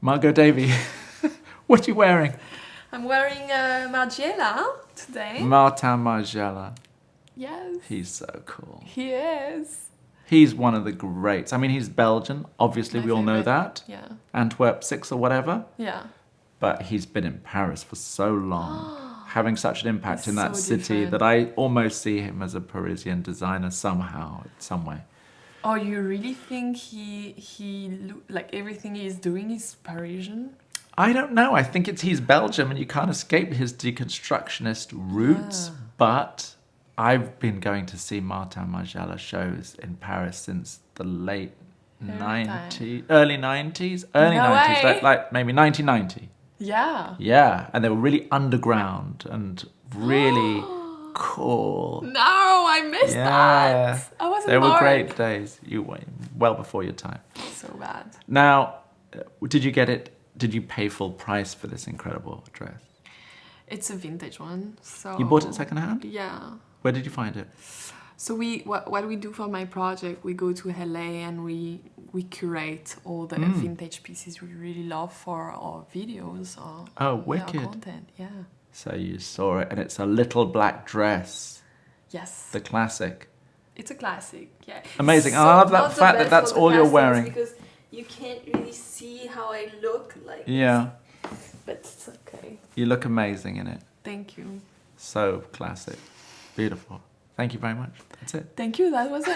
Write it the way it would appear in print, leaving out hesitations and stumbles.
Margot Davy, what are you wearing? I'm wearing Margiela today. Martin Margiela. Yes. He's so cool. He is. He's one of the greats. I mean, he's Belgian. Obviously, My we all know favorite. that. Yeah. Antwerp 6 or whatever. Yeah. But he's been in Paris for so long, having such an impact He's in that so city different. that I almost see him as a Parisian designer somehow, some way. Oh, you really think like everything he's doing is Parisian? I don't know. I think he's Belgium and you can't escape his deconstructionist roots. Yeah. But I've been going to see Martin Margiela shows in Paris since the late Every 90s, early 90s, early No 90s, way. like maybe 1990. Yeah. Yeah, and they were really underground and really cool. No, I missed that. I wasn't They were born. great days. You were well before your time. So bad. Now, did you get it? Did you pay full price for this incredible dress? It's a vintage one, so... You bought it secondhand? Yeah. Where did you find it? So what we do for my project, we go to LA and we curate all the vintage pieces we really love for our videos or Oh, our wicked. content. Yeah. So you saw it, and it's a little black dress, Yes. the classic. It's a classic. Yeah. Amazing. So I love that not the fact that best that's for the all you're castings wearing. because you can't really see how I look like. Yeah, But it's okay. you look amazing in it. Thank you. So classic. Beautiful. Thank you very much. That's it. Thank you. That was it.